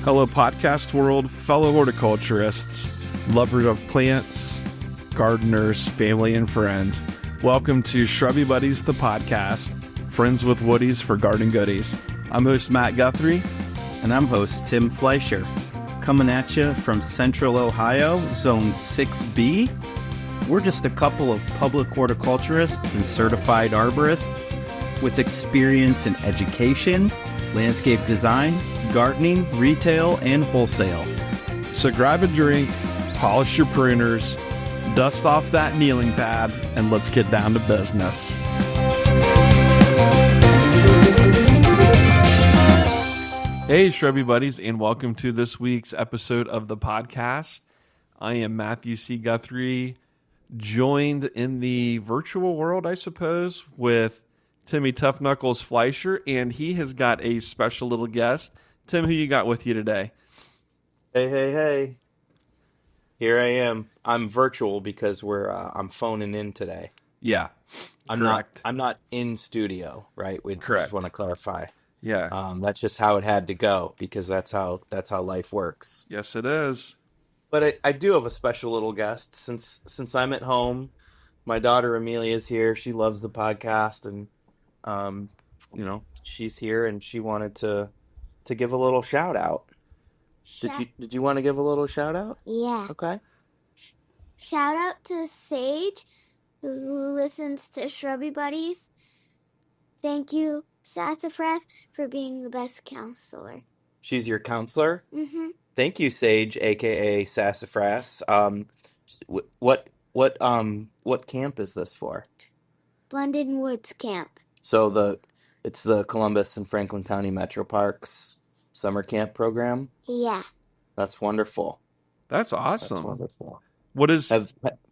Hello, podcast world, fellow horticulturists, lovers of plants, gardeners, family, and friends. Welcome to Shrubby Buddies, the podcast, friends with woodies for garden goodies. I'm host Matt Guthrie. And I'm host Tim Fleischer. Coming at you from Central Ohio, Zone 6B. We're just a couple of public horticulturists and certified arborists with experience in education, landscape design, gardening, retail, and wholesale. So grab a drink, polish your pruners, dust off that kneeling pad, and let's get down to business. Hey, Shrubby Buddies, and welcome to this week's episode of the podcast. I am Matthew C. Guthrie, joined in the virtual world, I suppose, with Timmy Tough Knuckles Fleischer, and he has got a special little guest. Tim, who you got with you today? Hey. Here I am. I'm virtual because I'm phoning in today. Yeah. I'm not in studio, right? We Correct. just want to clarify. Yeah. That's just how it had to go because that's how life works. Yes, it is. But I do have a special little guest since I'm at home. My daughter Amelia's here. She loves the podcast, and she's here, and she wanted to give a little shout out. Did you want to give a little shout out? Yeah. Okay. Shout out to Sage, who listens to Shrubby Buddies. Thank you, Sassafras, for being the best counselor. She's your counselor? Mm-hmm. Thank you, Sage, aka Sassafras. What camp is this for? Blended Woods Camp. So it's the Columbus and Franklin County Metro Parks summer camp program? Yeah. That's wonderful. That's awesome. That's wonderful. What is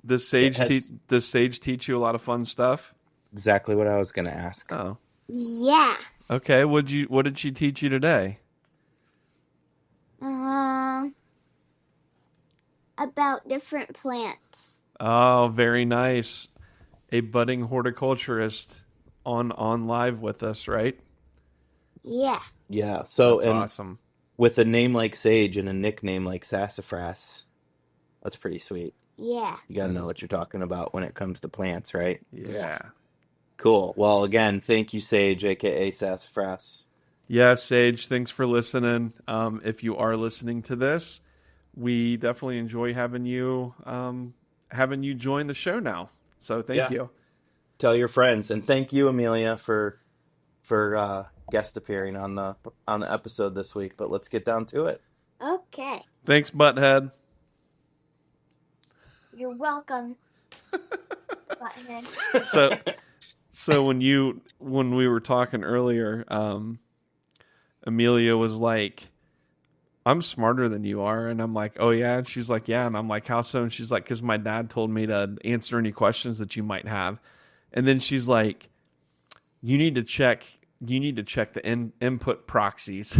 does Sage teach you a lot of fun stuff? Exactly what I was going to ask. Oh. Yeah. Okay, what did she teach you today? About different plants. Oh, very nice. A budding horticulturist on live with us, right? Yeah. Yeah. So that's awesome. With a name like Sage and a nickname like Sassafras, that's pretty sweet. Yeah. You got to know what you're talking about when it comes to plants, right? Yeah. Cool. Well, again, thank you, Sage, a.k.a. Sassafras. Yeah, Sage, thanks for listening. If you are listening to this, we definitely enjoy having you join the show now. So thank you. Tell your friends. And thank you, Amelia, for guest appearing on the episode this week. But let's get down to it. Okay. Thanks, Butthead. You're welcome, Butthead. So when we were talking earlier, Amelia was like, I'm smarter than you are. And I'm like, oh yeah. And she's like, yeah. And I'm like, how so? And she's like, because my dad told me to answer any questions that you might have. And then she's like, you need to check the input proxies,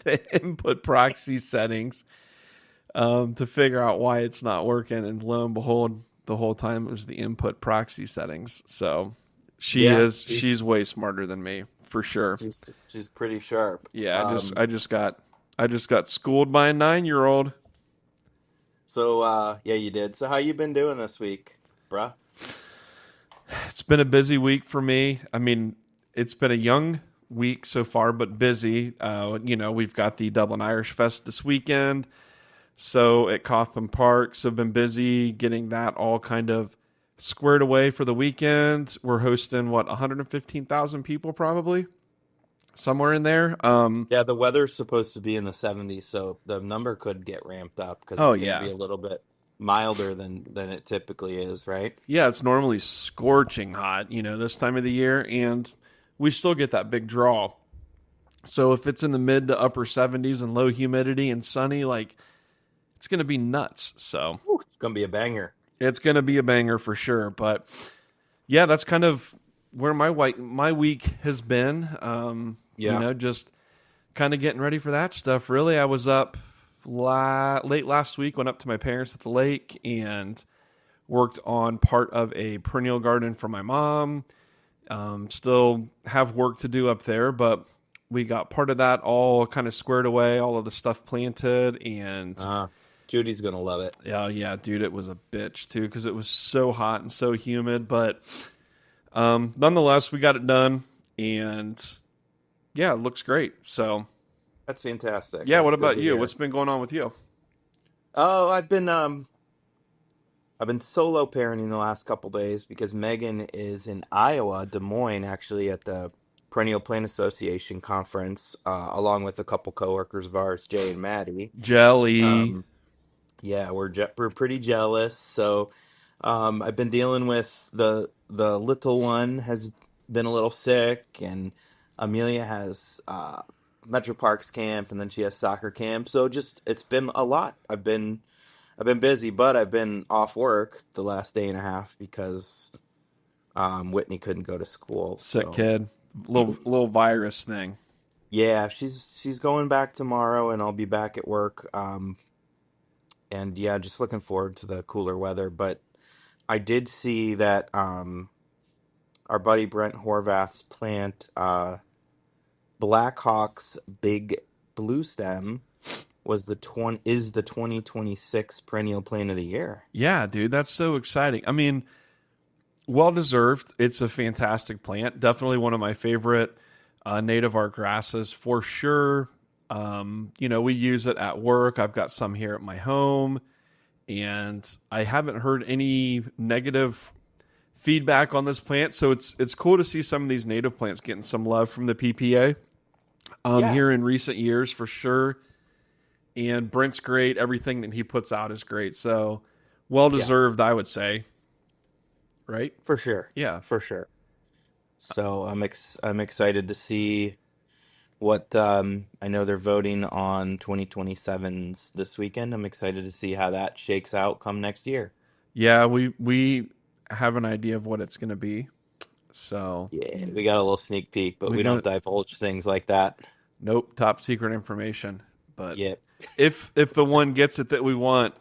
the input proxy settings, to figure out why it's not working. And lo and behold, the whole time it was the input proxy settings. So she's way smarter than me for sure. She's pretty sharp. Yeah. I just got schooled by a 9-year-old. So, yeah, you did. So how you been doing this week, bruh? It's been a busy week for me. I mean, it's been a young week so far, but busy. We've got the Dublin Irish Fest this weekend. So at Kaufman Park, so I've been busy getting that all kind of squared away for the weekend. We're hosting, 115,000 people probably? Somewhere in there. Yeah, the weather's supposed to be in the 70s, so the number could get ramped up because it's going to be a little bit milder than it typically is, right? Yeah, it's normally scorching hot, this time of the year, and we still get that big draw. So if it's in the mid to upper 70s and low humidity and sunny, it's going to be nuts. So it's going to be a banger. It's going to be a banger for sure. But yeah, that's kind of where my week has been. Just kind of getting ready for that stuff. Really, I was up late last week, went up to my parents at the lake and worked on part of a perennial garden for my mom. Still have work to do up there, but we got part of that all kind of squared away, all of the stuff planted, and Judy's gonna love it. Yeah, dude, it was a bitch too because it was so hot and so humid, but nonetheless, we got it done, and yeah, it looks great. So that's fantastic. Yeah, that's what about you? What's been going on with you? Oh, I've been solo parenting the last couple days because Megan is in Iowa, Des Moines, actually at the Perennial Plant Association conference, along with a couple coworkers of ours, Jay and Maddie. Jelly. Yeah, we're pretty jealous. So, I've been dealing with the little one has been a little sick, and Amelia has Metro Parks camp, and then she has soccer camp. So it's been a lot. I've been busy, but I've been off work the last day and a half because Whitney couldn't go to school. Sick kid, little virus thing. Yeah, she's going back tomorrow, and I'll be back at work. And yeah, just looking forward to the cooler weather. But I did see that our buddy Brent Horvath's plant, Blackhawk's big blue stem, is the 2026 perennial plant of the year. Yeah, dude, that's so exciting. I mean, well deserved. It's a fantastic plant. Definitely one of my favorite native art grasses for sure. We use it at work. I've got some here at my home, and I haven't heard any negative feedback on this plant. So it's cool to see some of these native plants getting some love from the PPA here in recent years for sure. And Brent's great. Everything that he puts out is great. So well deserved, I would say. Right? For sure. Yeah, for sure. So I'm excited to see what I know they're voting on 2027s this weekend. I'm excited to see how that shakes out come next year. Yeah, we have an idea of what it's going to be. So yeah, we got a little sneak peek, but we don't divulge things like that. Nope, top secret information. But yeah, if the one gets it that we want,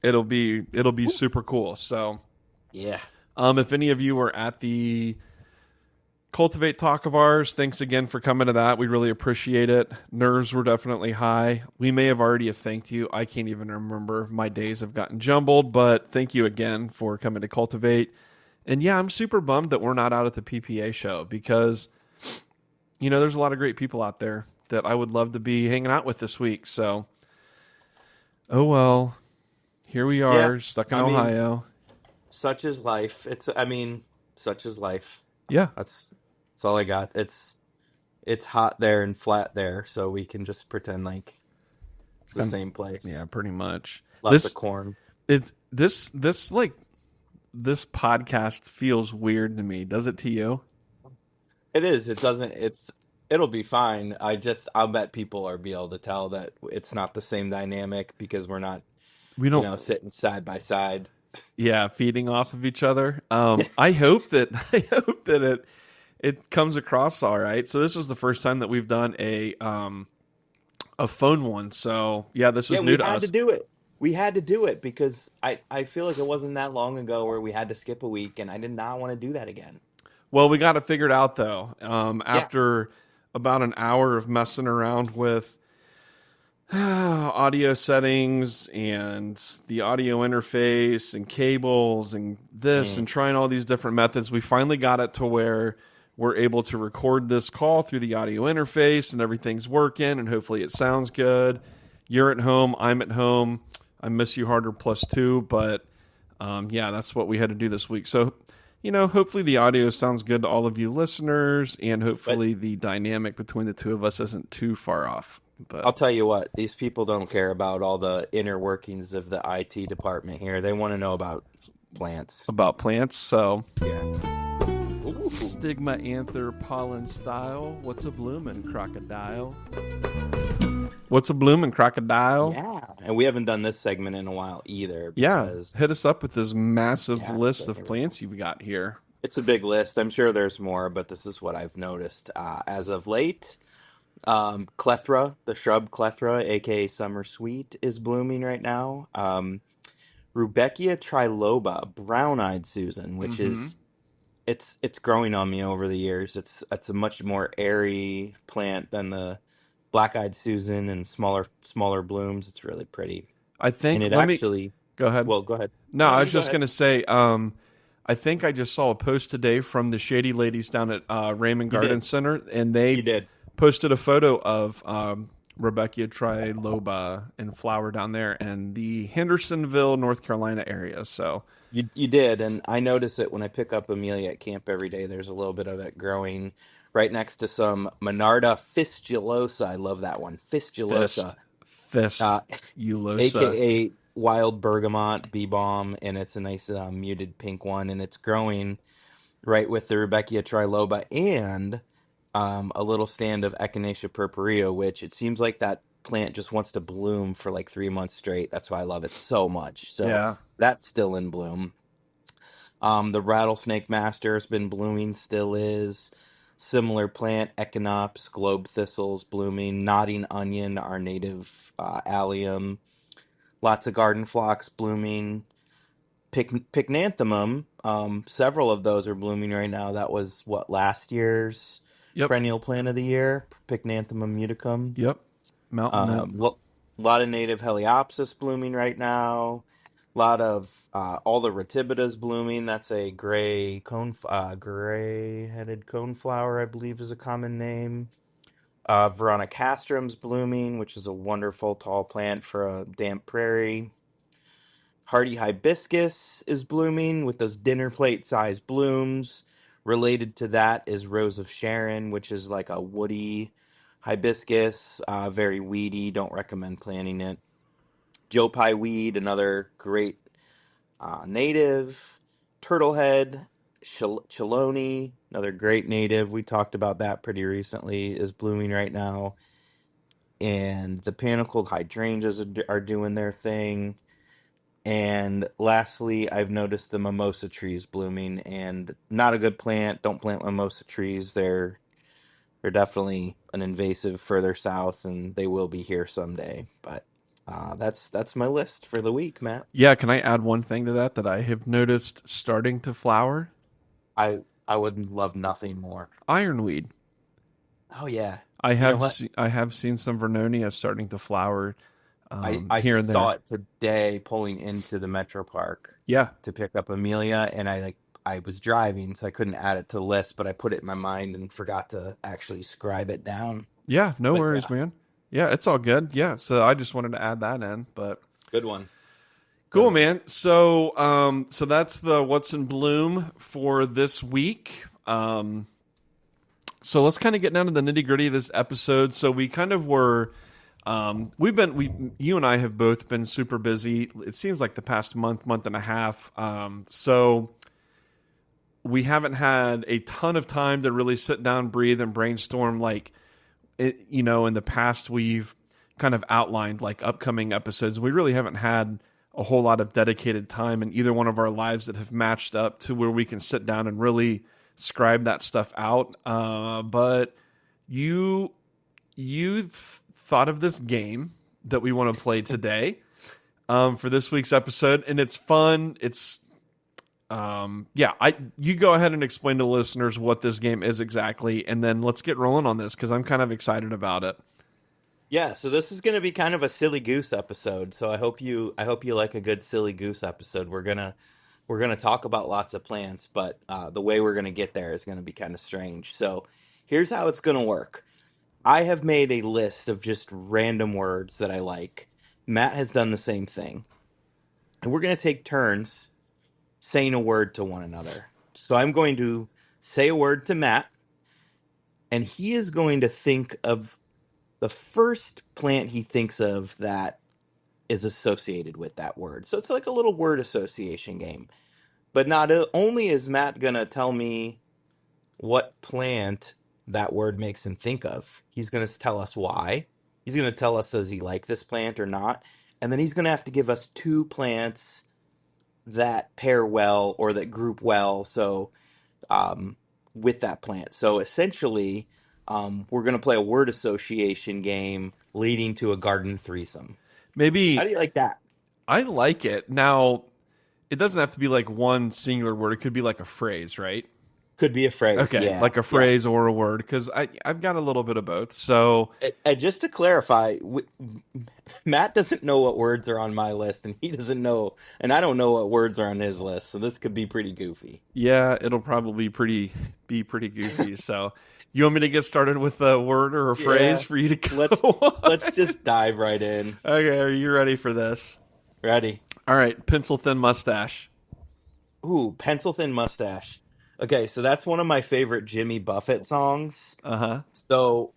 it'll be super cool. So yeah. If any of you were at the Cultivate talk of ours, thanks again for coming to that. We really appreciate it. Nerves were definitely high. We may have already thanked you. I can't even remember. My days have gotten jumbled, but thank you again for coming to Cultivate. And yeah, I'm super bummed that we're not out at the PPA show because, there's a lot of great people out there that I would love to be hanging out with this week. So, oh well, here we are, stuck in Ohio. Such is life. Such is life. Yeah. That's all I got. It's hot there and flat there, so we can just pretend like it's the same place. Yeah, pretty much. Lots of corn. This podcast feels weird to me. Does it to you? It is. It doesn't. It'll be fine. I'll bet people are be able to tell that it's not the same dynamic because we don't sitting side by side. Yeah, feeding off of each other. I hope that it comes across all right. So this is the first time that we've done a phone one. So yeah, this is new to us. We had to do it because I feel like it wasn't that long ago where we had to skip a week, and I did not want to do that again. Well, we got it figured out though. After about an hour of messing around with audio settings and the audio interface and cables and this and trying all these different methods, we finally got it to where we're able to record this call through the audio interface and everything's working and hopefully it sounds good. You're at home, I'm at home. I miss you harder +2, but that's what we had to do this week. So, hopefully the audio sounds good to all of you listeners, and hopefully the dynamic between the two of us isn't too far off. But I'll tell you what, these people don't care about all the inner workings of the IT department here. They want to know about plants. So yeah. Stigma anther pollen style. What's a bloomin' crocodile? Yeah, and we haven't done this segment in a while either. Yeah, hit us up with this massive list of plants you've got here. It's a big list. I'm sure there's more, but this is what I've noticed as of late. Clethra, the shrub Clethra, aka summer sweet, is blooming right now. Rudbeckia triloba, brown-eyed Susan, which is it's growing on me over the years. It's a much more airy plant than the black-eyed Susan and smaller blooms. It's really pretty. I And think, it let me actually, go ahead. well, go ahead. No, No, I you was go just ahead. going to say, I think I just saw a post today from the Shady Ladies down at Raymond You Garden did. Center, and You they did. posted a photo of Rebecca triloba in flower down there in the Hendersonville, North Carolina area. So, You did, and I notice it when I pick up Amelia at camp every day. There's a little bit of it growing right next to some Monarda fistulosa. I love that one. fist, Fistulosa. fist, Uh, Eulosa. aka wild bergamot bee balm, and it's a nice muted pink one, and it's growing right with the Rudbeckia triloba and a little stand of Echinacea purpurea, which it seems like that plant just wants to bloom for like 3 months straight. That's why I love it so much. So Yeah. that's still in bloom. The rattlesnake master has been blooming, still is. Similar plant, echinops, globe thistles blooming, nodding onion, our native allium. Lots of garden phlox blooming. Pycnanthemum, several of those are blooming right now. That was what, last year's Yep. perennial plant of the year, Pycnanthemum muticum. Yep. Mountain mint. Lot of native Heliopsis blooming right now. Lot of all the Ratibitas blooming. That's a gray-headed coneflower, I believe, is a common name. Veronicastrum's blooming, which is a wonderful tall plant for a damp prairie. Hardy hibiscus is blooming with those dinner plate sized blooms. Related to that is Rose of Sharon, which is like a woody hibiscus, very weedy. Don't recommend planting it. Joe Pye weed, another great native. Turtlehead, chelone, another great native. We talked about that pretty recently, is blooming right now. And the panicled hydrangeas are doing their thing. And lastly, I've noticed the mimosa trees blooming, and not a good plant. Don't plant mimosa trees. They're definitely an invasive further south, and they will be here someday. But that's my list for the week, Matt. Yeah, can I add one thing to that I have noticed starting to flower? I would love nothing more. Ironweed. Oh yeah, I you know have what? I have seen some Vernonia starting to flower I here and saw there. it today pulling into the Metro Park Yeah, to pick up Amelia, and I was driving, so I couldn't add it to the list, but I put it in my mind and forgot to actually scribe it down. yeah, no But worries, yeah, man. Yeah, it's all good. Yeah, so I just wanted to add that in, but good one. Good cool, one. man. So that's the what's in bloom for this week. So let's kind of get down to the nitty gritty of this episode. So we kind of were, you and I have both been super busy. It seems like the past month and a half. So we haven't had a ton of time to really sit down, breathe, and brainstorm. Like, in the past, we've kind of outlined like upcoming episodes. We really haven't had a whole lot of dedicated time in either one of our lives that have matched up to where we can sit down and really scribe that stuff out. But you thought of this game that we want to play today for this week's episode, and it's fun. It's you go ahead and explain to listeners what this game is exactly, and then let's get rolling on this because I'm kind of excited about it. Yeah, so this is going to be kind of a silly goose episode. So I hope you like a good silly goose episode. We're gonna talk about lots of plants, but the way we're gonna get there is gonna be kind of strange. So here's how it's gonna work. I have made a list of just random words that I like. Matt has done the same thing, and we're gonna take turns saying a word to one another. So I'm going to say a word to Matt, and he is going to think of the first plant he thinks of that is associated with that word. So it's like a little word association game. But not only is Matt going to tell me what plant that word makes him think of, he's going to tell us why. He's going to tell us, does he like this plant or not? And then he's going to have to give us two plants that pair well or that group well. So with that plant. So essentially, we're going to play a word association game leading to a garden threesome. How Maybe do you like that? I like it. Now, it doesn't have to be like one singular word. It could be like a phrase, right? Could be a phrase, Okay, yeah. like a Yeah. phrase or a word, because I've got a little bit of both. So And just to clarify, Matt doesn't know what words are on my list, and he doesn't know, and I don't know what words are on his list, so this could be pretty goofy. yeah, it'll probably be pretty goofy. So you want me to get started with a word or a phrase Yeah. for you to go Let's on? let's just dive right in. Okay, are you ready for this? Ready? All right, pencil thin mustache. Ooh, pencil thin mustache. Okay, so that's one of my favorite Jimmy Buffett songs. Uh-huh. So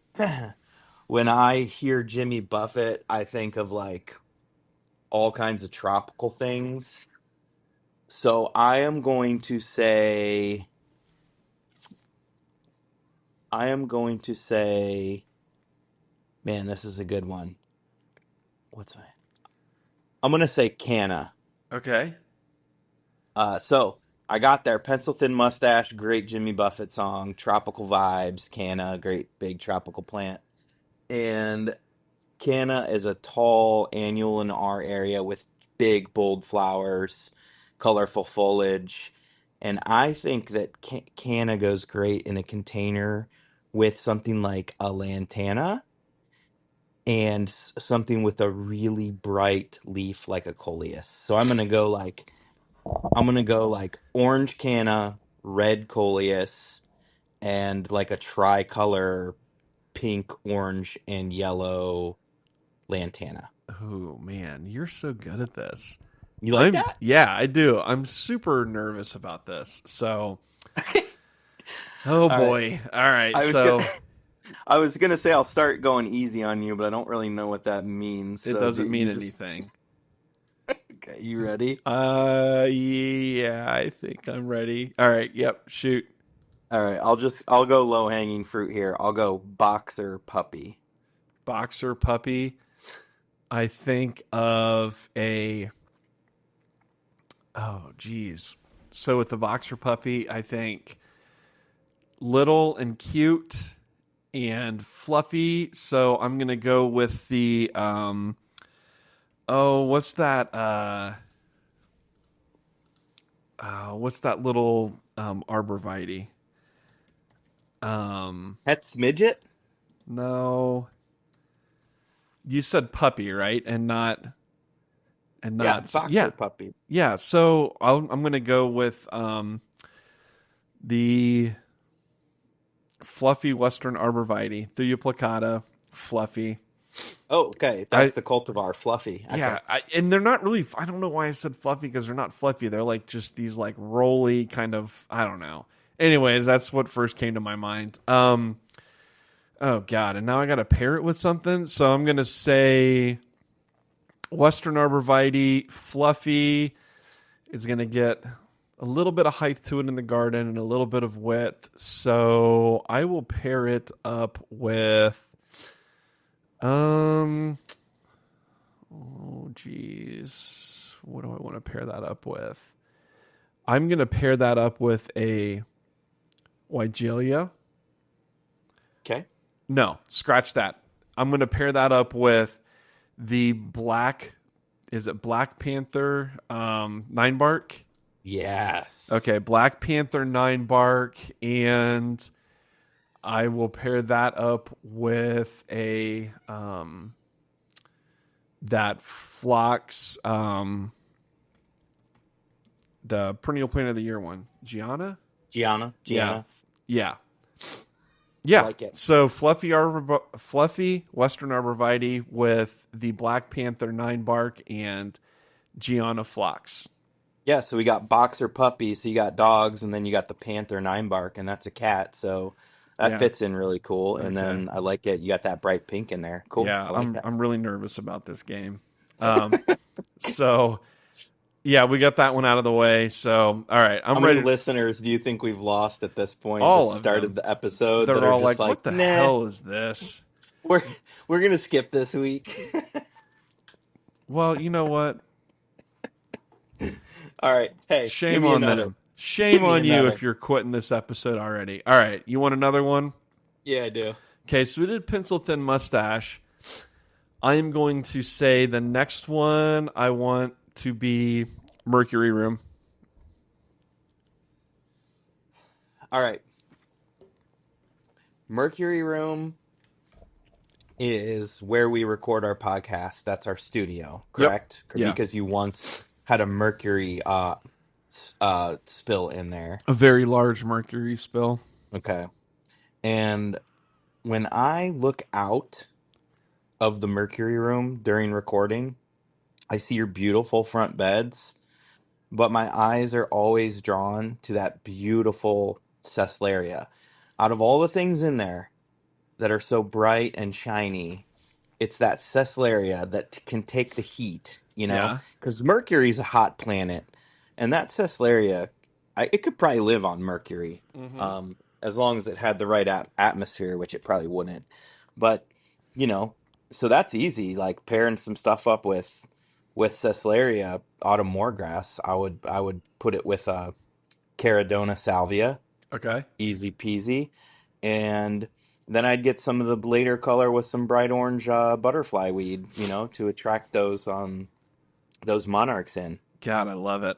when I hear Jimmy Buffett, I think of like all kinds of tropical things. So I am going to say, man, this is a good one. I'm going to say Canna. Okay. So I got there. Pencil Thin Mustache, great Jimmy Buffett song. Tropical vibes. Canna, great big tropical plant. And Canna is a tall annual in our area with big, bold flowers, colorful foliage. And I think that Canna goes great in a container with something like a lantana and something with a really bright leaf like a coleus. So I'm gonna go like orange canna, red coleus, and like a tricolor pink, orange, and yellow lantana. Oh man, you're so good at this. You like that? Yeah, I do. I'm super nervous about this. So, oh All right. boy. All right. I was So gonna, I was gonna say I'll start going easy on you, but I don't really know what that means. it So doesn't mean you just anything. okay? You ready? Yeah, I think I'm ready. All right. Yep. Shoot. All right. I'll go low hanging fruit here. I'll go boxer puppy. Boxer puppy. I think of a. Oh, geez. So with the boxer puppy, I think little and cute and fluffy. So I'm gonna go with the oh, what's that little arborvitae? Pet midget. No. You said puppy, right? And not Yeah, boxer yeah. puppy. Yeah, so I'm going to go with the fluffy western arborvitae, Thuya plicata, fluffy. Oh, okay. That's the cultivar, fluffy. Okay. Yeah, and they're not really. I don't know why I said fluffy because they're not fluffy. They're like just these like rolly kind of. I don't know. Anyways, that's what first came to my mind. Oh God, and now I got to pair it with something. So I'm gonna say western arborvitae, fluffy. It's gonna get a little bit of height to it in the garden and a little bit of width. So I will pair it up with. Oh geez. What do I want to pair that up with? I'm going to pair that up with a Weigelia. Okay. No, scratch that. I'm going to pair that up with the Black Panther 9 bark? Yes. Okay, Black Panther 9 bark, and I will pair that up with a that phlox, the perennial plant of the year one, Gianna. Gianna. Yeah. I like it. So fluffy western arborvitae with the Black Panther 9 bark and Gianna phlox. Yeah, so we got boxer puppy, so you got dogs, and then you got the panther 9 bark, and that's a cat, so that Yeah. fits in really cool. And Okay. then I like it. You got that bright pink in there. Cool. Yeah, I like that. I'm really nervous about this game. So yeah, we got that one out of the way. So all right, I'm How ready. many listeners do you think we've lost at this point All that of started them. the episode They're that are all just like, "What the nah, hell is this?" we're gonna skip this week. Well, you know what? All right. Hey, give Shame me on another. them. Shame me on you another. if you're quitting this episode already. All right, you want another one? Yeah, I do. Okay, so we did pencil thin mustache. I am going to say the next one I want to be Mercury Room. All right. Mercury Room is where we record our podcast. That's our studio, Yep. correct? Yeah. Because you once had a mercury spill in there. A very large mercury spill. Okay. And when I look out of the Mercury Room during recording, I see your beautiful front beds, but my eyes are always drawn to that beautiful Ceslaria. Out of all the things in there that are so bright and shiny, it's that Ceslaria that can take the heat, Yeah. because Mercury's a hot planet, and that Ceslaria, it could probably live on Mercury, as long as it had the right atmosphere, which it probably wouldn't. But so that's easy. Like pairing some stuff up with Ceslaria, autumn moorgrass, I would put it with Caradona salvia, Okay. easy peasy, and then I'd get some of the later color with some bright orange butterfly weed, to attract those monarchs in. God, I love it.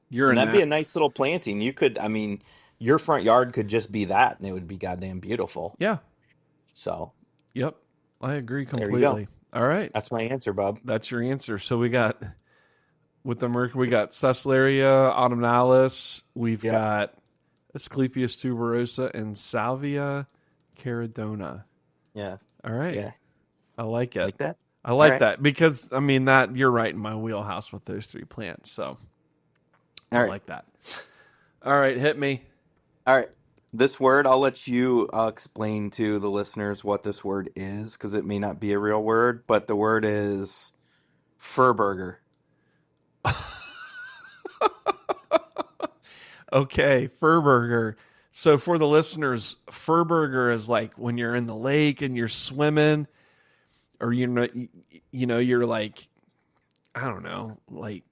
You're And in that'd be a that. nice little planting. You could, I mean, your front yard could just be that, and it would be goddamn beautiful. Yeah. So Yep. I agree there you completely. go. All right. That's my answer, Bob. That's your answer. So we got, with the mercury, we got Ceslaria autumnalis. We've Yeah. got Asclepias tuberosa and Salvia caradona. Yeah. All right. Yeah. I like it. Like that? I like right. that because, I mean, that you're right in my wheelhouse with those three plants. So All I right. like that. All right. Hit me. All right. This word, I'll let you explain to the listeners what this word is, because it may not be a real word, but the word is fur burger. Okay. Fur burger. So for the listeners, fur burger is like when you're in the lake and you're swimming, or you're like, I don't know, like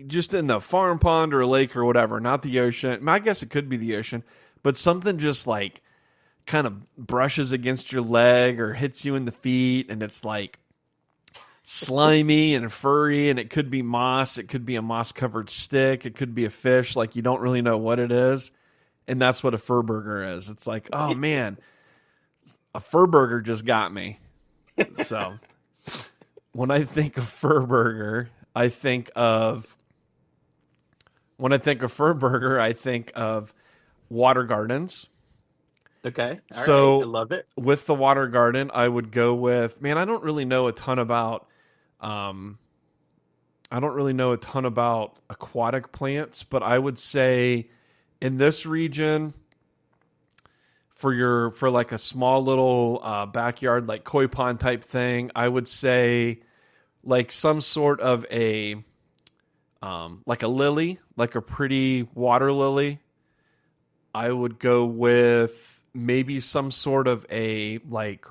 just in the farm pond or a lake or whatever, not the ocean. I guess it could be the ocean, but something just like kind of brushes against your leg or hits you in the feet, and it's like slimy and furry, and it could be moss. It could be a moss covered stick. It could be a fish. Like you don't really know what it is. And that's what a fur burger is. It's like, oh man, a fur burger just got me. So when I think of fur burger, I think of water gardens. Okay. All So right. I love it. with the water garden, I would go with, man, I don't really know a ton about aquatic plants, but I would say in this region, for like a small little backyard, like koi pond type thing, I would say like some sort of a like a lily, like a pretty water lily. I would go with maybe some sort of a like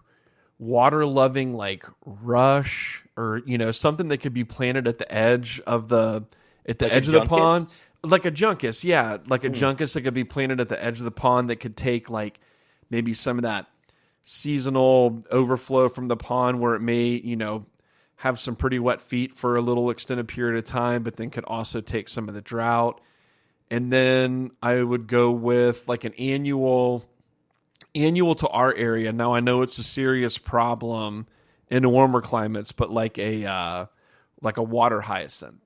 water loving like rush, or something that could be planted at the edge of the Like edge a of the pond. juncus? Like a juncus, yeah. Like a juncus that could be planted at the edge of the pond that could take like maybe some of that seasonal overflow from the pond where it may, have some pretty wet feet for a little extended period of time, but then could also take some of the drought. And then I would go with like an annual to our area. Now I know it's a serious problem in warmer climates, but like a water hyacinth.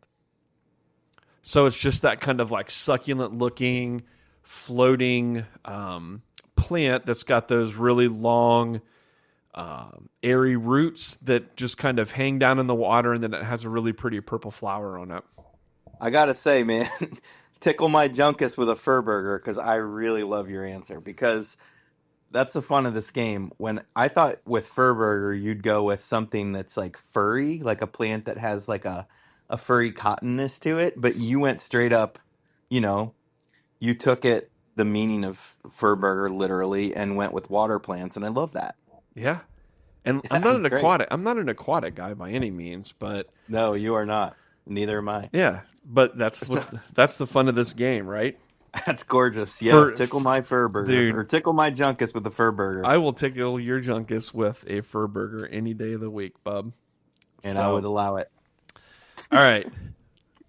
So it's just that kind of like succulent looking floating plant that's got those really long airy roots that just kind of hang down in the water, and then it has a really pretty purple flower on it. I gotta say, man, tickle my junkus with a fur burger, because I really love your answer, because that's the fun of this game. When I thought with fur burger, you'd go with something that's like furry, like a plant that has like a furry cottonness to it, but you went straight up, you took it, the meaning of fur burger literally, and went with water plants, and I love that. Yeah. And That was great. I'm not an aquatic guy by any means, but No, you are not. Neither am I. yeah, but that's the fun of this game, right? That's gorgeous. Yeah, For- tickle my fur burger. Dude. Or tickle my junkus with the fur burger. I will tickle your junkus with a fur burger any day of the week, bub. and I would allow it. All right.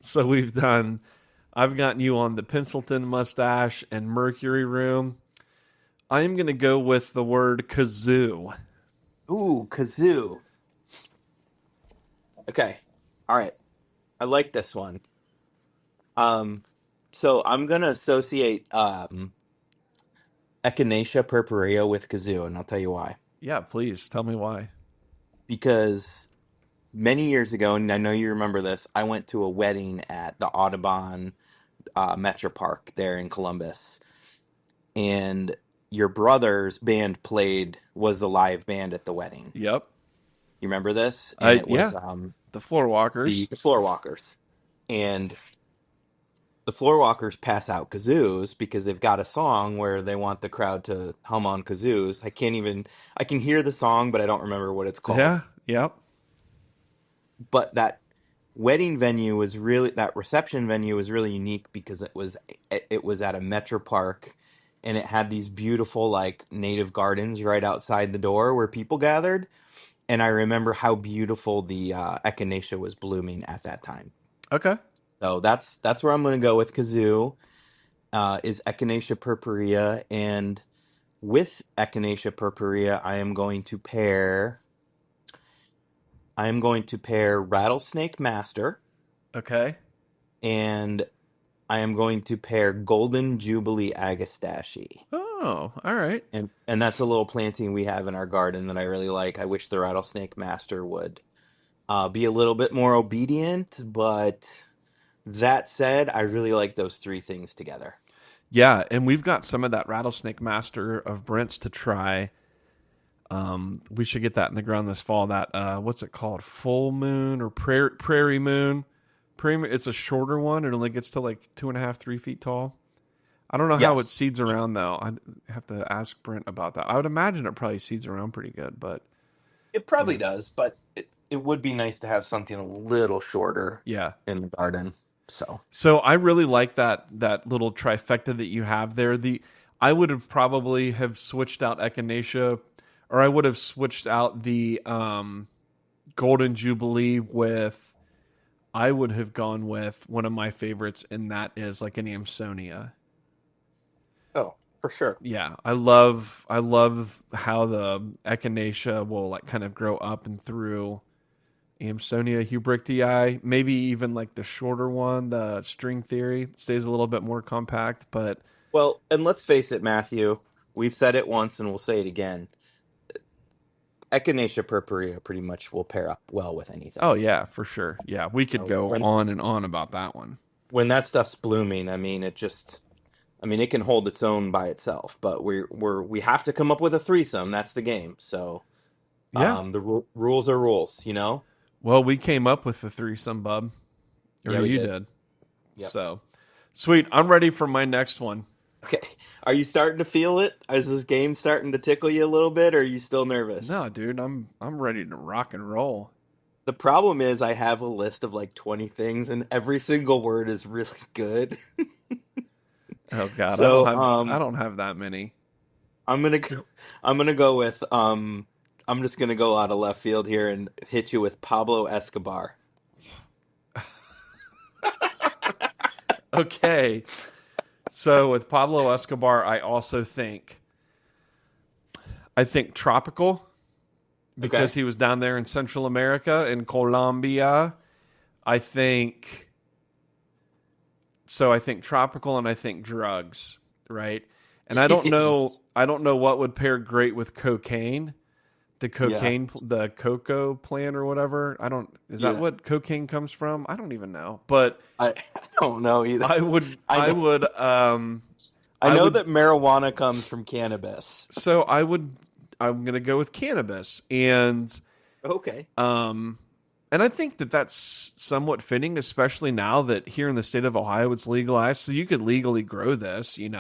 So we've done I've gotten you on the Pencilton mustache and Mercury room. I am going to go with the word kazoo. Ooh, kazoo. Okay. All right. I like this one. So I'm gonna associate Echinacea purpurea with kazoo, and I'll tell you why. Yeah, please tell me why. Because many years ago, and I know you remember this, I went to a wedding at the Audubon Metro Park there in Columbus, and your brother's band was the live band at the wedding. Yep. You remember this? And it was Yeah, the floor walkers. the Floor Walkers. And the Floor Walkers pass out kazoos because they've got a song where they want the crowd to hum on kazoos. I can hear the song, but I don't remember what it's called. Yeah, yep. But that reception venue was really unique because it was at a metro park, and it had these beautiful like native gardens right outside the door where people gathered. And I remember how beautiful the echinacea was blooming at that time. Okay. So that's where I'm going to go with kazoo. Is Echinacea purpurea, and with Echinacea purpurea, I am going to pair Rattlesnake Master, Okay. and I am going to pair Golden Jubilee Agastache. Oh, all right. And that's a little planting we have in our garden that I really like. I wish the Rattlesnake Master would be a little bit more obedient, but that said, I really like those three things together. Yeah, and we've got some of that Rattlesnake Master of Brent's to try. We should get that in the ground this fall. That what's it called? Full moon or prairie moon? It's a shorter one. It only gets to like 2.5, 3 feet tall. I don't know how it Yes. seeds around though. I have to ask Brent about that. I would imagine it probably seeds around pretty good, but It probably does, but it would be nice to have something a little shorter yeah. in the garden. So I really like that little trifecta that you have there. I would have probably have switched out Echinacea, or I would have switched out the Golden Jubilee with. I would have gone with one of my favorites, and that is like an Amsonia. Oh, for sure. Yeah, I love how the Echinacea will like kind of grow up and through Amsonia hubrichtii, maybe even like the shorter one, the string theory, stays a little bit more compact, but Well, and let's face it, Matthew, we've said it once and we'll say it again. Echinacea purpurea pretty much will pair up well with anything. oh yeah, for sure. Yeah, we could go on and on about that one. When that stuff's blooming, I mean, it can hold its own by itself, but we have to come up with a threesome. That's the game. So, Yeah. the rules are rules, you know? Well, we came up with the threesome, bub. Or Yeah, we you did. did. Yep. So, sweet. I'm ready for my next one. Okay. Are you starting to feel it? Is this game starting to tickle you a little bit, or are you still nervous? No, dude, I'm ready to rock and roll. The problem is I have a list of like 20 things, and every single word is really good. Oh God, So, I don't have that many. I'm gonna go with I'm just gonna go out of left field here and hit you with Pablo Escobar. Okay. So with Pablo Escobar, I also think tropical because he was down there in Central America, in Colombia. I think tropical, and I think drugs, right? And I don't know what would pair great with cocaine. The cocoa plant or whatever. Is that what cocaine comes from? I don't even know. But I don't know either. I know that marijuana comes from cannabis. So I'm going to go with cannabis, and Okay. and I think that's somewhat fitting, especially now that here in the state of Ohio it's legalized, so you could legally grow this, in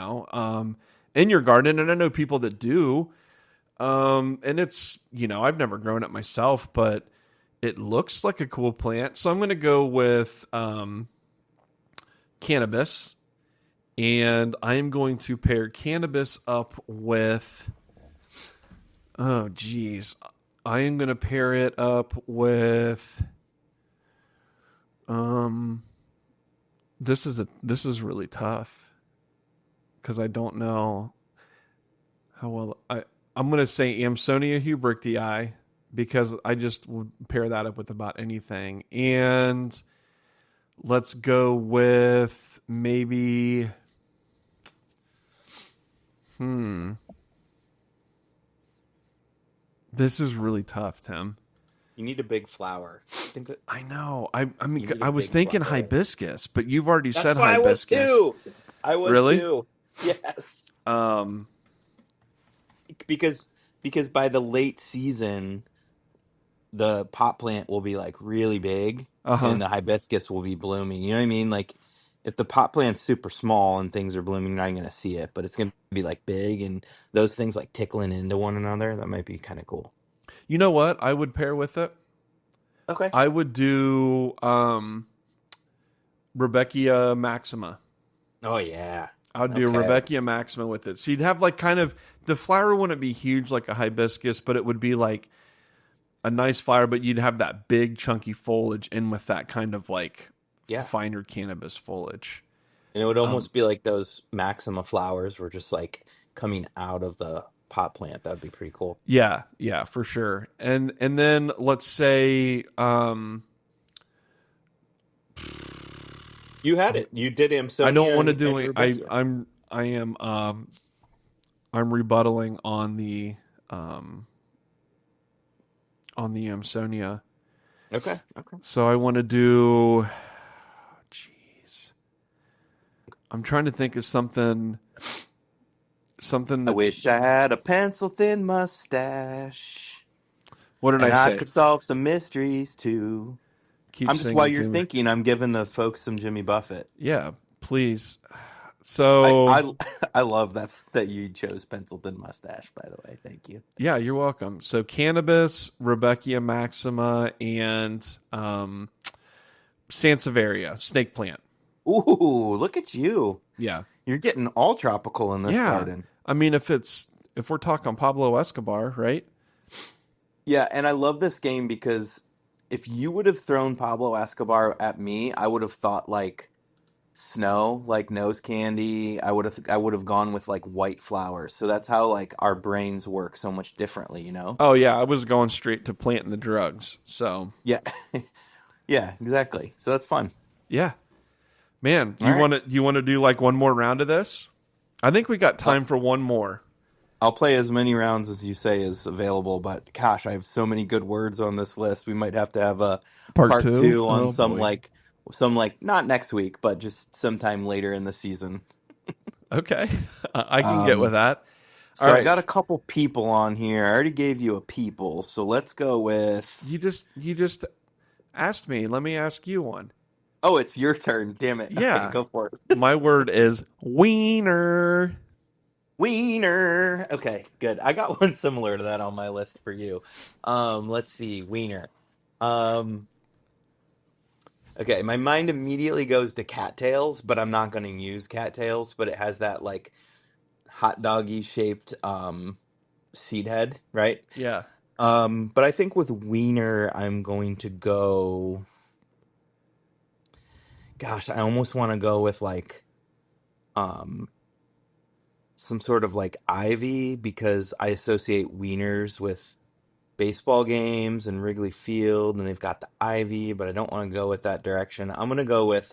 your garden, and I know people that do. And it's, I've never grown it myself, but it looks like a cool plant. So I'm going to go with cannabis, and I am going to pair cannabis up with, oh geez, I am going to pair it up with this is really tough because I don't know how well I'm gonna say Amsonia hubrichtii because I just would pair that up with about anything. And let's go with maybe this is really tough, Tim. You need a big flower. I think that I know. I mean, you need I a was big thinking flower. hibiscus, but you've already That's said what I was hibiscus. too. I was Really? too. Yes. Um, Because by the late season, the pot plant will be like really big uh-huh. and the hibiscus will be blooming. You know what I mean? Like if the pot plant's super small and things are blooming, you're not going to see it, but it's going to be like big and those things like tickling into one another. That might be kind of cool. You know what I would pair with it? Okay. I would do Rebecca Maxima. Oh yeah. I would do Okay. Rebecca Maxima with it. So you'd have like kind of the flower wouldn't be huge like a hibiscus, but it would be like a nice flower, but you'd have that big chunky foliage in with that kind of like Yeah. finer cannabis foliage. And it would almost be like those Maxima flowers were just like coming out of the pot plant. That'd be pretty cool. Yeah, for sure. And then let's say You had it. You did Amsonia. I don't want to and do it. Rebecca. I'm rebuttaling on the Amsonia. Okay. Okay. So I want to do jeez. I'm trying to think of something I that's, wish I had a pencil thin mustache. what did And I I say? could solve some mysteries too. Keep I'm just singing while to you're me. thinking, I'm giving the folks some Jimmy Buffett. Yeah, please. So I love that you chose pencil thin mustache, by the way. Thank you. yeah, you're welcome. So cannabis, Rebecca Maxima, and Sansevieria, snake plant. Ooh, look at you. Yeah. You're getting all tropical in this garden. I mean, if we're talking Pablo Escobar, right? Yeah, and I love this game because if you would have thrown Pablo Escobar at me, I would have thought like snow, like nose candy. I would have gone with like white flowers. So that's how like our brains work so much differently, you know? Oh yeah, I was going straight to planting the drugs. So Yeah. Yeah, exactly. So that's fun. yeah, man. Do All you right. want to do like one more round of this? I think we got time for one more. I'll play as many rounds as you say is available, but gosh, I have so many good words on this list. We might have to have a Part part two? two on Oh boy. some like not next week, but just sometime later in the season. Okay, I can get with that. So All I right. got a couple people on here. I already gave you a people, so let's go with. You just asked me. Let me ask you one. Oh, it's your turn. Damn it. Yeah. Okay, go for it. My word is wiener. Wiener. Okay, good. I got one similar to that on my list for you. Let's see, wiener. Okay, my mind immediately goes to cattails, but I'm not going to use cattails, but it has that like hot doggy shaped seed head, right? Yeah. But I think with wiener I'm going to go. Gosh, I almost want to go with like some sort of like ivy because I associate wieners with baseball games and Wrigley Field, and they've got the ivy, but I don't want to go with that direction. I'm gonna go with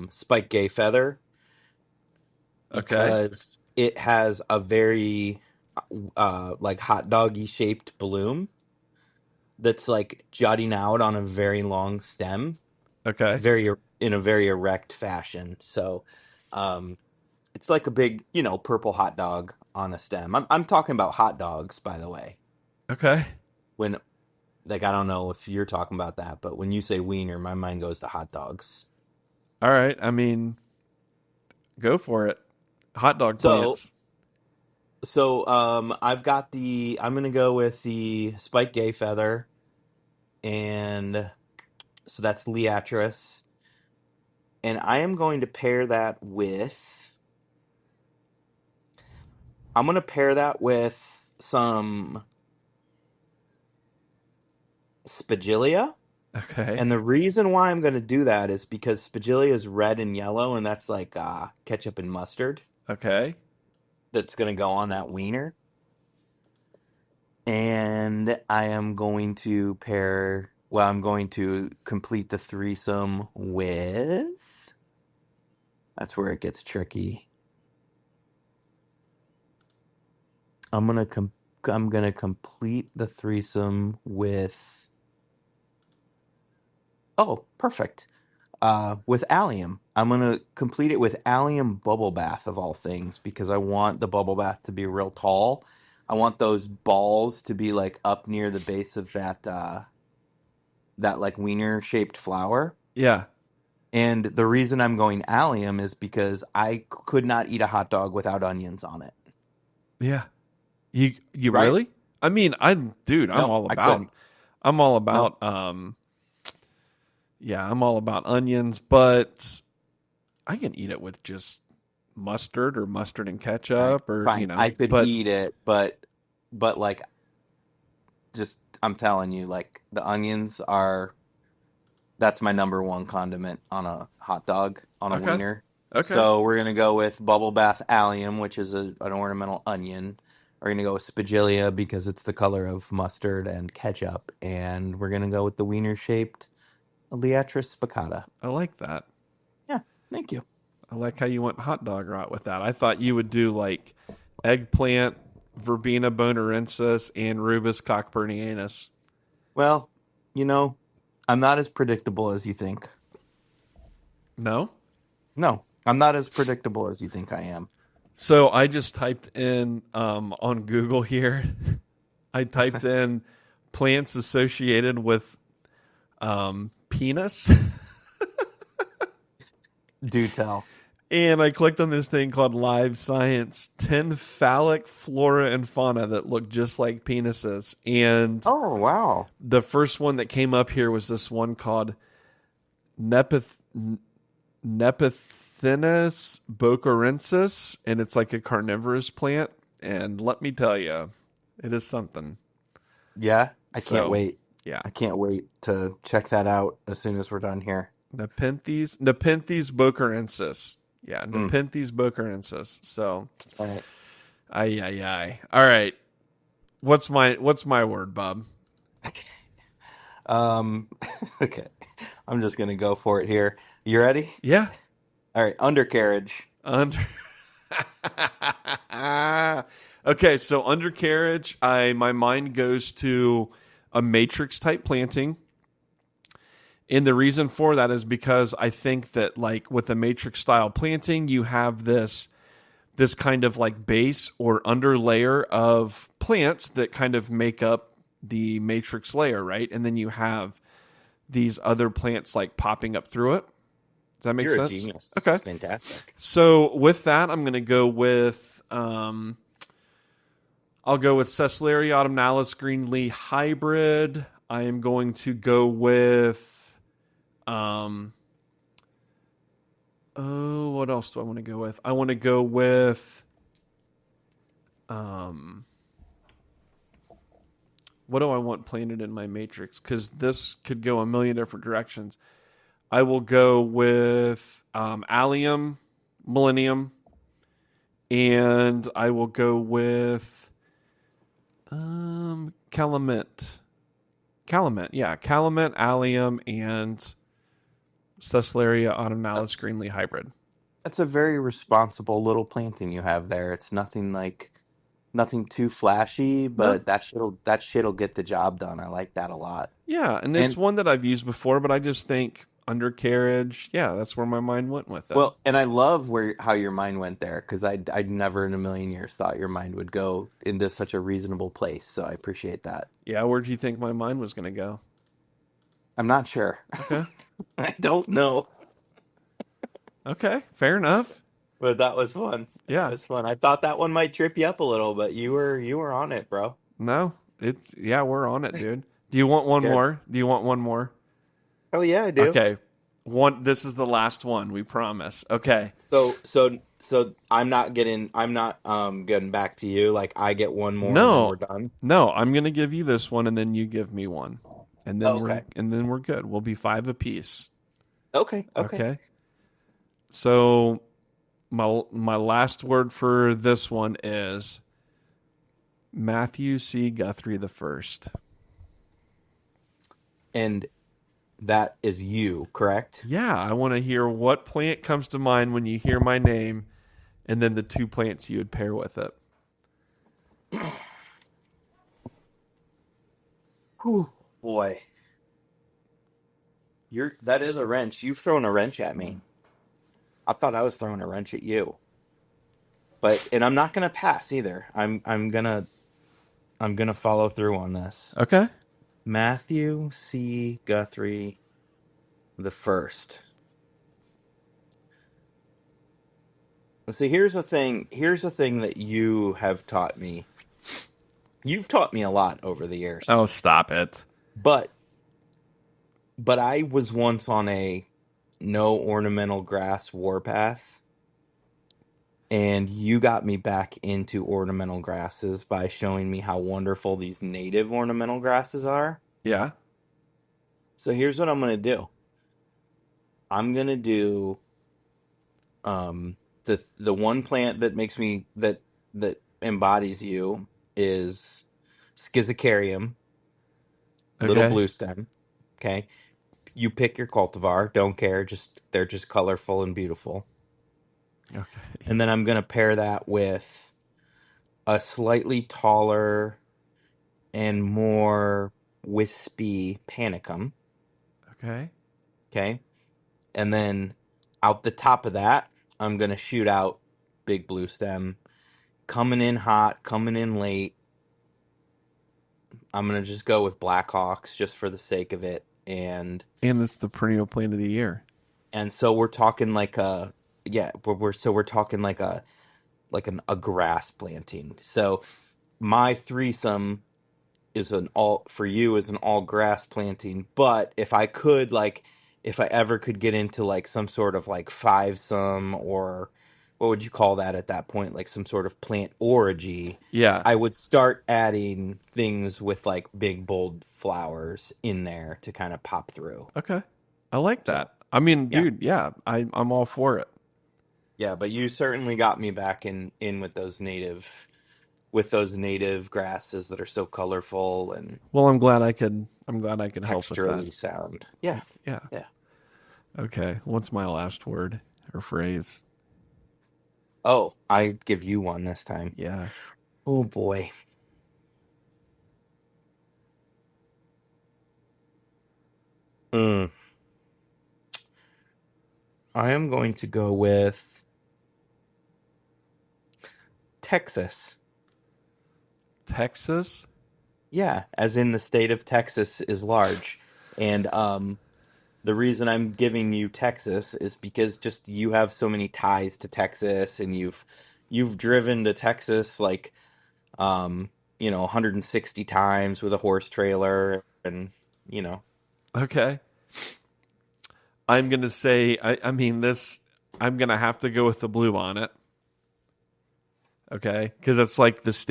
spike gay feather Okay. because it has a very like hot doggy shaped bloom that's like jutting out on a very long stem, Okay. in a very erect fashion. So it's like a big, purple hot dog on a stem. I'm talking about hot dogs, by the way. Okay. When like I don't know if you're talking about that, but when you say wiener, my mind goes to hot dogs. All right. I mean, go for it. Hot dog So plants. I'm gonna go with the spike gay feather, and so that's Leatris, and I am going to pair that with. I'm gonna pair that with some Spagilia. Okay. And the reason why I'm going to do that is because spagilia is red and yellow, and that's like ketchup and mustard Okay. that's going to go on that wiener. And I am going to I'm going to complete the threesome with, that's where it gets tricky. I'm going to complete the threesome with, oh, perfect. With allium. I'm going to complete it with allium bubble bath of all things because I want the bubble bath to be real tall. I want those balls to be like up near the base of that like wiener shaped flower. Yeah. And the reason I'm going allium is because I could not eat a hot dog without onions on it. Yeah. You Right? really? I mean, dude, I'm No, all I about couldn't. I'm all No. about yeah, I'm all about onions, but I can eat it with just mustard or mustard and All right. ketchup or, Fine. I could but eat it, but like just I'm telling you, like the onions are that's my number one condiment on a hot dog, on a okay. wiener. Okay. So we're gonna go with bubble bath allium, which is an ornamental onion. We're gonna go with spagilia because it's the color of mustard and ketchup, and we're gonna go with the wiener shaped Leatrice spicata. I like that. Yeah, thank you. I like how you went hot dog route with that. I thought you would do like eggplant, verbena bonarensis, and rubus cockburnianus. Well, you know, I'm not as predictable as you think. No? No, I'm not as predictable as you think I am. So I just typed in on Google here. I typed in plants associated with penis. Do tell. And I clicked on this thing called Live Science 10 phallic flora and fauna that look just like penises. And Oh, wow. the first one that came up here was this one called Nepenthinus bocarensis. And it's like a carnivorous plant. And let me tell you, it is something. Yeah, I So, can't wait. Yeah. I can't wait to check that out as soon as we're done here. Nepenthes bocarensis. Yeah, Nepenthes bocarensis. So, All right. ay. All right. What's my word, Bob? Okay. I'm just gonna go for it here. You ready? Yeah. All right. Undercarriage. Under. Okay, so undercarriage. My mind goes to a matrix type planting. And the reason for that is because I think that like with a matrix style planting, you have this kind of like base or under layer of plants that kind of make up the matrix layer, right? And then you have these other plants like popping up through it. Does that make You're sense? a genius. Okay. This is fantastic. So with that, I'm going to go with I'll go with Cecularia autumnalis greenlee hybrid. I am going to go with what else do I want to go with? I want to go with what do I want planted in my matrix? Because this could go a million different directions. I will go with allium, millennium, and I will go with calumet. Yeah, calumet, allium, and Cecularia autumnalis greenlee hybrid. That's a very responsible little planting you have there. It's nothing too flashy, No? but that shit'll get the job done. I like that a lot. Yeah, and it's And one that I've used before, but I just think undercarriage, yeah, that's where my mind went with it. well, and I love how your mind went there because I'd never in a million years thought your mind would go into such a reasonable place. So I appreciate that. Yeah, where do you think my mind was going to go? I'm not sure. Okay. I don't know, Okay, fair enough. but that was fun. That Yeah. was fun. I thought that one might trip you up a little, but you were on it, bro. No, we're on it, dude. Do you want It's one good. more? Do you want one more? Oh yeah, I do. Okay. This is the last one, we promise. Okay. So I'm not getting back to you. Like I get one more and then No. we're done. No, I'm going to give you this one and then you give me one. and then Okay. we're good. We'll be 5 apiece. Okay. Okay. So my last word for this one is Matthew C. Guthrie the first. And that is you, correct? Yeah, I want to hear what plant comes to mind when you hear my name, and then the 2 plants you would pair with it. Whew, boy. That is a wrench. You've thrown a wrench at me. I thought I was throwing a wrench at you. And I'm not gonna pass either. I'm gonna follow through on this. Okay. Matthew C. Guthrie the first. See, here's the thing that you have taught me. You've taught me a lot over the years. Oh, stop it. But I was once on a no ornamental grass warpath, and you got me back into ornamental grasses by showing me how wonderful these native ornamental grasses are. Yeah. So here's what I'm going to do. I'm going to do the one plant that makes me that embodies you is Schizocarium, little blue stem. Okay. You pick your cultivar, don't care, they're just colorful and beautiful. Okay. And then I'm going to pair that with a slightly taller and more wispy panicum. Okay. Okay. And then out the top of that, I'm going to shoot out big blue stem. Coming in hot, coming in late. I'm going to just go with Blackhawks just for the sake of it. And it's the perennial plant of the year. And so we're talking like we're talking like a grass planting. So my threesome is an all grass planting. But if I ever could get into like some sort of like fivesome, or what would you call that at that point? Like some sort of plant orgy. Yeah. I would start adding things with like big bold flowers in there to kind of pop through. Okay. I like that. I mean, dude, yeah, I'm all for it. Yeah, but you certainly got me back in with those native grasses that are so colorful and well, I'm glad I could help with texturally that. sound. Yeah. Yeah. Yeah. Okay. What's my last word or phrase? Oh, I give you one this time. Yeah. Oh boy. I am going to go with Texas. Texas? Yeah, as in the state of Texas is large. And the reason I'm giving you Texas is because just you have so many ties to Texas, and you've driven to Texas like 160 times with a horse trailer, and Okay. I'm going to say, I'm going to have to go with the bluebonnet. Okay. Because it's like is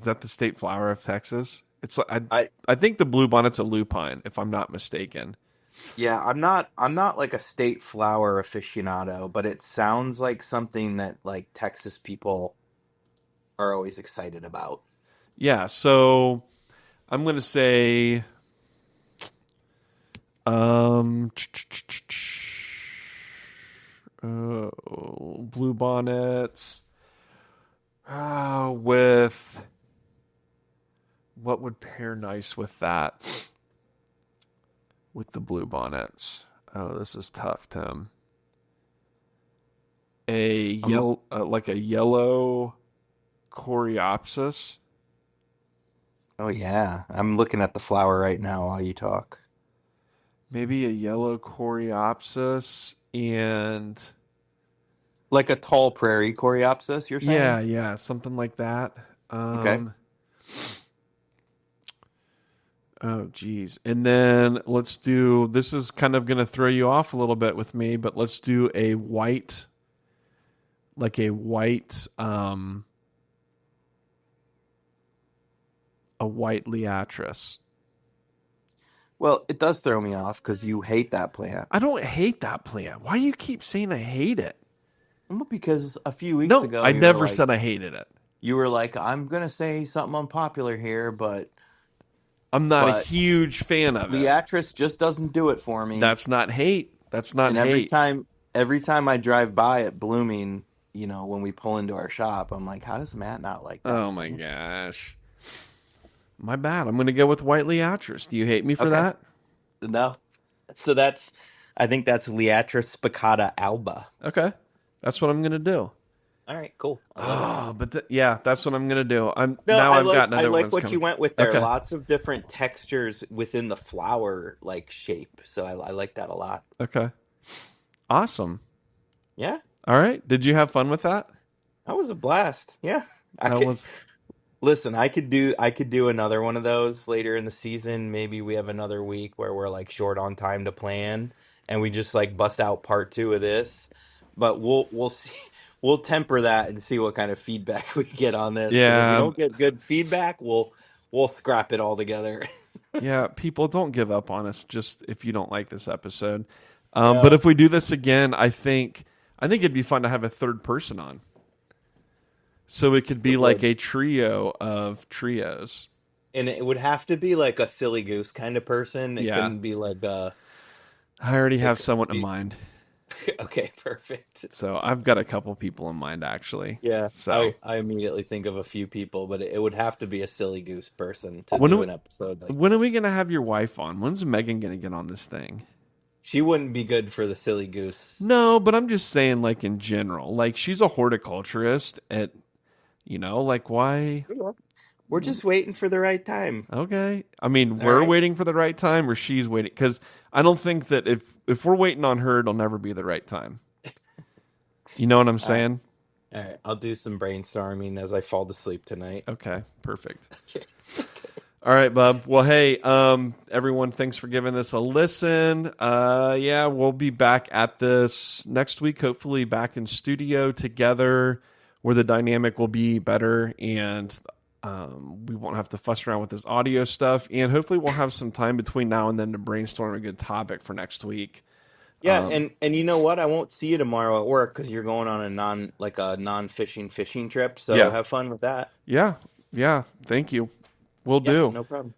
that the state flower of Texas? It's like, I think the bluebonnet's a lupine, if I'm not mistaken. Yeah, I'm not like a state flower aficionado, but it sounds like something that like Texas people are always excited about. Yeah. So I'm going to say, bluebonnets with what would pair nice with that? With the bluebonnets. Oh, this is tough, Tim. A yellow coreopsis. Oh yeah, I'm looking at the flower right now while you talk. Maybe a yellow coreopsis and like a tall prairie coreopsis, you're saying? Yeah, something like that. Okay. Oh, geez. And then this is kind of going to throw you off a little bit with me, but let's do a white Liatris. Well, it does throw me off because you hate that plant. I don't hate that plant. Why do you keep saying I hate it? Well, because a few weeks No, ago I never said I hated it. you were like, I'm gonna say something unpopular here, I'm not a but huge fan of it. Leatrice just doesn't do it for me. That's not hate. That's not and hate. every time I drive by it blooming, when we pull into our shop, I'm like, how does Matt not like that? Oh my gosh. My bad. I'm going to go with white Leatrice. Do you hate me for that? No. So I think that's Leatrice spicata alba. Okay. That's what I'm going to do. All right, cool. I love it. But that's what I'm going to do. I've I gotten other like ones what coming. you went with there. Okay. Lots of different textures within the flower shape. So I like that a lot. Okay. Awesome. Yeah. All right. Did you have fun with that? That was a blast. Yeah. Was... Listen, I could do another one of those later in the season. Maybe we have another week where we're short on time to plan and we just bust out part 2 of this. But we'll see. We'll temper that and see what kind of feedback we get on this. Yeah. If we don't get good feedback, we'll scrap it all together. Yeah, people, don't give up on us just if you don't like this episode. But if we do this again, I think it'd be fun to have a third person on. So it could be a trio of trios. And it would have to be a silly goose kind of person. It couldn't be I already have someone in mind. Okay, perfect. So I've got a couple people in mind, actually. Yeah, so I immediately think of a few people, but it would have to be a silly goose person to do an episode like When this. are we going to have your wife on? When's Megan going to get on this thing? She wouldn't be good for the silly goose. No, but I'm just saying, in general. She's a horticulturist at, why? We're just waiting for the right time. Okay. I mean, we're waiting for the right time, or she's waiting? Because I don't think that if we're waiting on her, it'll never be the right time. You know what I'm saying? All right. I'll do some brainstorming as I fall to sleep tonight. Okay. Perfect. Okay. All right, bub. Well, hey, everyone, thanks for giving this a listen. We'll be back at this next week, hopefully back in studio together where the dynamic will be better and we won't have to fuss around with this audio stuff. And hopefully we'll have some time between now and then to brainstorm a good topic for next week. Yeah, and you know what? I won't see you tomorrow at work because you're going on a non-fishing fishing trip. So have fun with that. Yeah. Thank you. Will do. No problem.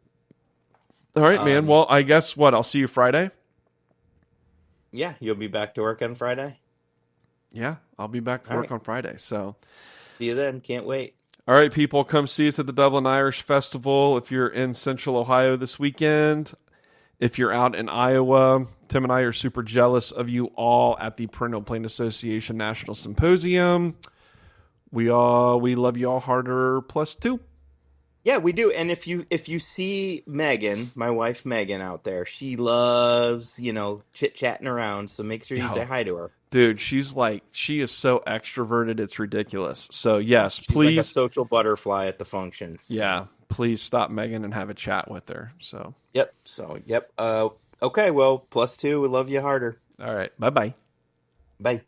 All right, man. Well, I guess I'll see you Friday. Yeah, you'll be back to work on Friday. Yeah, I'll be back to work on Friday. So see you then. Can't wait. All right, people, come see us at the Dublin Irish Festival if you're in Central Ohio this weekend. If you're out in Iowa, Tim and I are super jealous of you all at the Perennial Plant Association National Symposium. We love you all harder +2. Yeah, we do. And if you see Megan, my wife Megan out there, she loves, chit-chatting around. So make sure you say hi to her. Dude, she is so extroverted, it's ridiculous. So yes, she's please. Like a social butterfly at the functions. Yeah, please stop Megan and have a chat with her. So. Yep. Okay, well, +2, we love you harder. All right. Bye-bye. Bye.